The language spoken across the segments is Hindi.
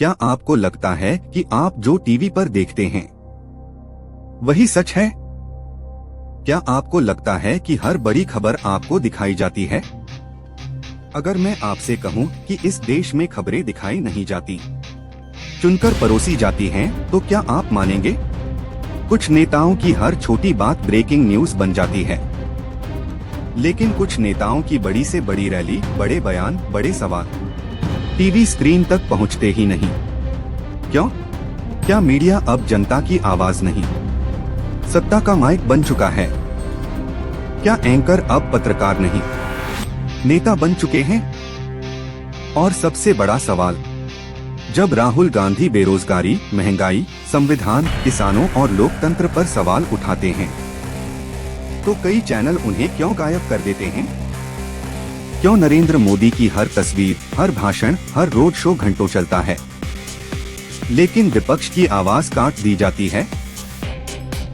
क्या आपको लगता है कि आप जो टीवी पर देखते हैं वही सच है? क्या आपको लगता है कि हर बड़ी खबर आपको दिखाई जाती है? अगर मैं आपसे कहूं कि इस देश में खबरें दिखाई नहीं जाती, चुनकर परोसी जाती हैं, तो क्या आप मानेंगे? कुछ नेताओं की हर छोटी बात ब्रेकिंग न्यूज बन जाती है, लेकिन कुछ नेताओं की बड़ी से बड़ी रैली, बड़े बयान, बड़े सवाल टीवी स्क्रीन तक पहुंचते ही नहीं। क्यों? क्या मीडिया अब जनता की आवाज नहीं, सत्ता का माइक बन चुका है? क्या एंकर अब पत्रकार नहीं, नेता बन चुके हैं? और सबसे बड़ा सवाल, जब राहुल गांधी बेरोजगारी, महंगाई, संविधान, किसानों और लोकतंत्र पर सवाल उठाते हैं, तो कई चैनल उन्हें क्यों गायब कर देते हैं? क्यों नरेंद्र मोदी की हर तस्वीर, हर भाषण, हर रोड शो घंटों चलता है, लेकिन विपक्ष की आवाज काट दी जाती है?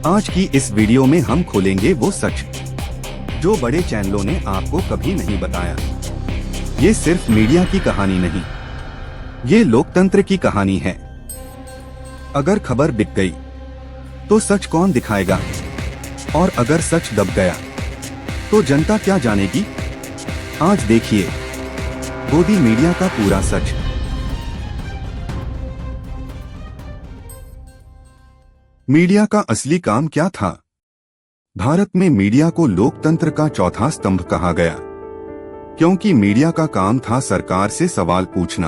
आज की इस वीडियो में हम खोलेंगे वो सच जो बड़े चैनलों ने आपको कभी नहीं बताया। ये सिर्फ मीडिया की कहानी नहीं, ये लोकतंत्र की कहानी है। अगर खबर बिक गई तो सच कौन दिखाएगा? और अगर सच दब गया तो जनता क्या जानेगी? आज देखिए गोदी मीडिया का पूरा सच। मीडिया का असली काम क्या था? भारत में मीडिया को लोकतंत्र का चौथा स्तंभ कहा गया, क्योंकि मीडिया का काम था सरकार से सवाल पूछना।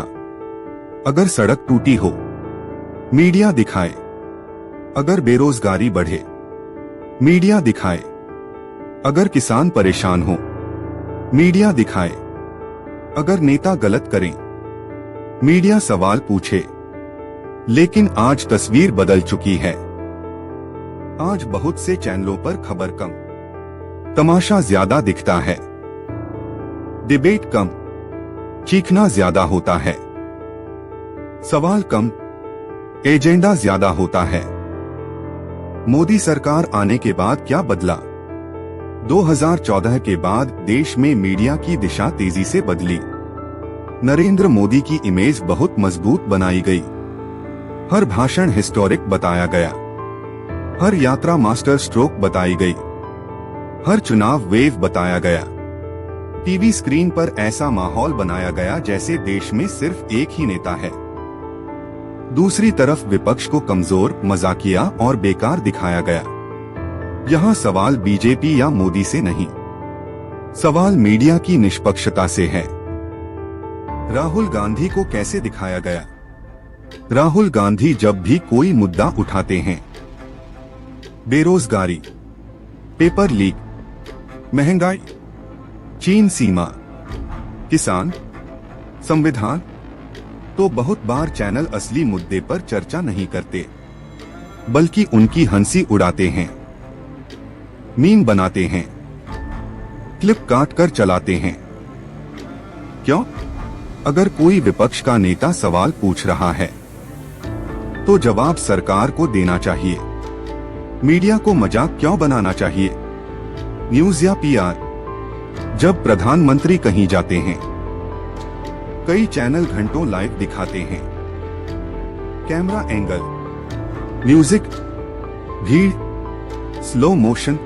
अगर सड़क टूटी हो, मीडिया दिखाए। अगर बेरोजगारी बढ़े, मीडिया दिखाए। अगर किसान परेशान हो, मीडिया दिखाए। अगर नेता गलत करें, मीडिया सवाल पूछे। लेकिन आज तस्वीर बदल चुकी है। आज बहुत से चैनलों पर खबर कम, तमाशा ज्यादा दिखता है, डिबेट कम, चीखना ज्यादा होता है, सवाल कम, एजेंडा ज्यादा होता है। मोदी सरकार आने के बाद क्या बदला? 2014 के बाद देश में मीडिया की दिशा तेजी से बदली। नरेंद्र मोदी की इमेज बहुत मजबूत बनाई गई। हर भाषण हिस्टोरिक बताया गया, हर यात्रा मास्टर स्ट्रोक बताई गई, हर चुनाव वेव बताया गया। टीवी स्क्रीन पर ऐसा माहौल बनाया गया जैसे देश में सिर्फ एक ही नेता है। दूसरी तरफ विपक्ष को कमजोर, मजाकिया और बेकार दिखाया गया। यहाँ सवाल बीजेपी या मोदी से नहीं, सवाल मीडिया की निष्पक्षता से है। राहुल गांधी को कैसे दिखाया गया? राहुल गांधी जब भी कोई मुद्दा उठाते हैं, बेरोजगारी, पेपर लीक, महंगाई, चीन सीमा, किसान, संविधान, तो बहुत बार चैनल असली मुद्दे पर चर्चा नहीं करते, बल्कि उनकी हंसी उड़ाते हैं, मीम बनाते हैं, क्लिप काट कर चलाते हैं। क्यों? अगर कोई विपक्ष का नेता सवाल पूछ रहा है तो जवाब सरकार को देना चाहिए। मीडिया को मजाक क्यों बनाना चाहिए? न्यूज या पीआर? जब प्रधानमंत्री कहीं जाते हैं, कई चैनल घंटों लाइव दिखाते हैं। कैमरा एंगल, म्यूजिक, भीड़, स्लो मोशन,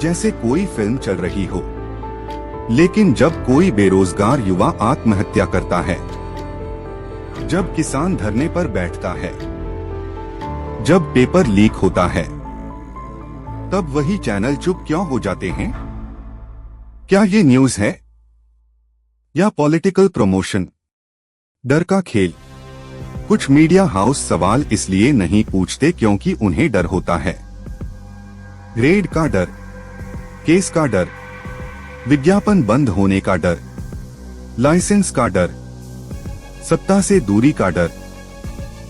जैसे कोई फिल्म चल रही हो। लेकिन जब कोई बेरोजगार युवा आत्महत्या करता है, जब किसान धरने पर बैठता है, जब पेपर लीक होता है, तब वही चैनल चुप क्यों हो जाते हैं? क्या ये न्यूज है या पॉलिटिकल प्रमोशन? डर का खेल। कुछ मीडिया हाउस सवाल इसलिए नहीं पूछते क्योंकि उन्हें डर होता है। ग्रेड का डर, केस का डर, विज्ञापन बंद होने का डर, लाइसेंस का डर, सत्ता से दूरी का डर।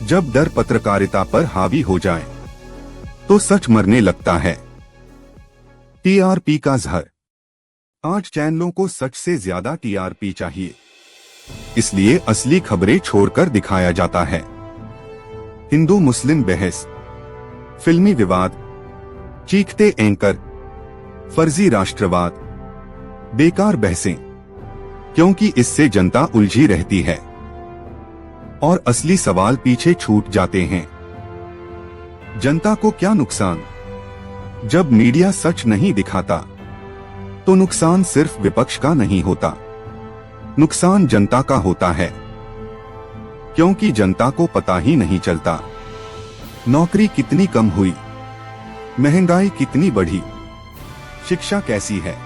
जब डर पत्रकारिता पर हावी हो जाए तो सच मरने लगता है। टीआरपी का जहर। आज चैनलों को सच से ज्यादा टीआरपी चाहिए, इसलिए असली खबरें छोड़कर दिखाया जाता है। हिंदू मुस्लिम बहस, फिल्मी विवाद, चीखते एंकर, फर्जी राष्ट्रवाद, बेकार बहसें, क्योंकि इससे जनता उलझी रहती है। और असली सवाल पीछे छूट जाते हैं। जनता को क्या नुकसान? जब मीडिया सच नहीं दिखाता तो नुकसान सिर्फ विपक्ष का नहीं होता, नुकसान जनता का होता है। क्योंकि जनता को पता ही नहीं चलता नौकरी कितनी कम हुई, महंगाई कितनी बढ़ी, शिक्षा कैसी है,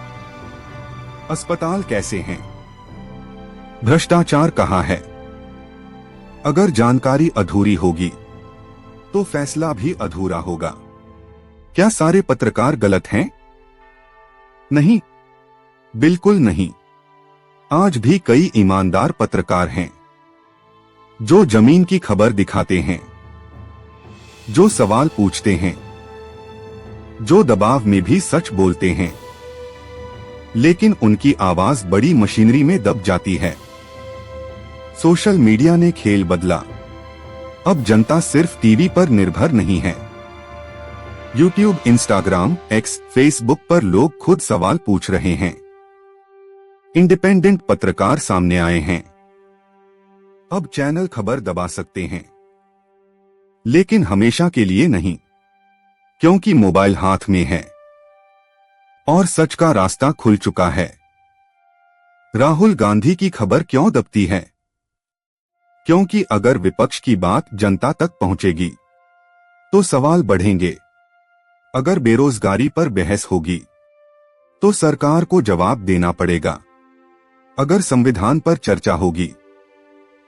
अस्पताल कैसे हैं, भ्रष्टाचार कहाँ है। अगर जानकारी अधूरी होगी तो फैसला भी अधूरा होगा। क्या सारे पत्रकार गलत हैं? नहीं, बिल्कुल नहीं। आज भी कई ईमानदार पत्रकार हैं जो जमीन की खबर दिखाते हैं, जो सवाल पूछते हैं, जो दबाव में भी सच बोलते हैं, लेकिन उनकी आवाज बड़ी मशीनरी में दब जाती है। सोशल मीडिया ने खेल बदला। अब जनता सिर्फ टीवी पर निर्भर नहीं है। यूट्यूब, इंस्टाग्राम, एक्स, फेसबुक पर लोग खुद सवाल पूछ रहे हैं। इंडिपेंडेंट पत्रकार सामने आए हैं। अब चैनल खबर दबा सकते हैं, लेकिन हमेशा के लिए नहीं, क्योंकि मोबाइल हाथ में है और सच का रास्ता खुल चुका है। राहुल गांधी की खबर क्यों दबती है? क्योंकि अगर विपक्ष की बात जनता तक पहुंचेगी तो सवाल बढ़ेंगे। अगर बेरोजगारी पर बहस होगी तो सरकार को जवाब देना पड़ेगा। अगर संविधान पर चर्चा होगी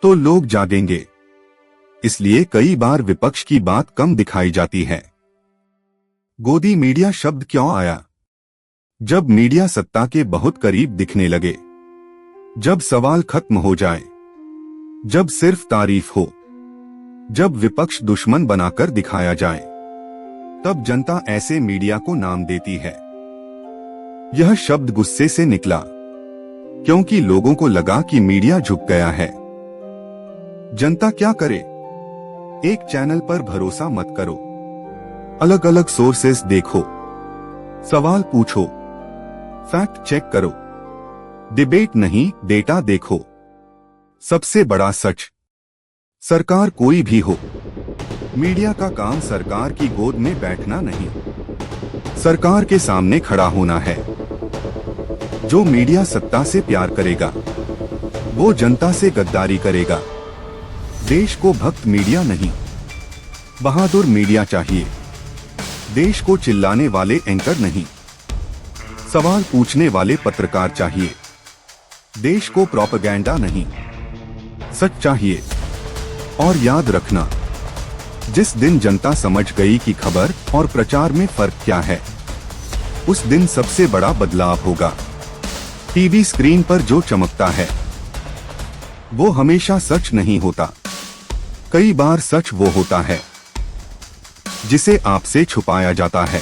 तो लोग जागेंगे। इसलिए कई बार विपक्ष की बात कम दिखाई जाती है। गोदी मीडिया शब्द क्यों आया? जब मीडिया सत्ता के बहुत करीब दिखने लगे, जब सवाल खत्म हो जाए, जब सिर्फ तारीफ हो, जब विपक्ष दुश्मन बनाकर दिखाया जाए, तब जनता ऐसे मीडिया को नाम देती है। यह शब्द गुस्से से निकला, क्योंकि लोगों को लगा कि मीडिया झुक गया है। जनता क्या करे? एक चैनल पर भरोसा मत करो, अलग अलग सोर्सेस देखो, सवाल पूछो, फैक्ट चेक करो, डिबेट नहीं डेटा देखो। सबसे बड़ा सच, सरकार कोई भी हो, मीडिया का काम सरकार की गोद में बैठना नहीं, सरकार के सामने खड़ा होना है। जो मीडिया सत्ता से प्यार करेगा वो जनता से गद्दारी करेगा। देश को भक्त मीडिया नहीं, बहादुर मीडिया चाहिए। देश को चिल्लाने वाले एंकर नहीं, सवाल पूछने वाले पत्रकार चाहिए। देश को प्रोपेगेंडा नहीं, सच चाहिए। और याद रखना, जिस दिन जनता समझ गई कि खबर और प्रचार में फर्क क्या है, उस दिन सबसे बड़ा बदलाव होगा। टीवी स्क्रीन पर जो चमकता है वो हमेशा सच नहीं होता। कई बार सच वो होता है जिसे आपसे छुपाया जाता है।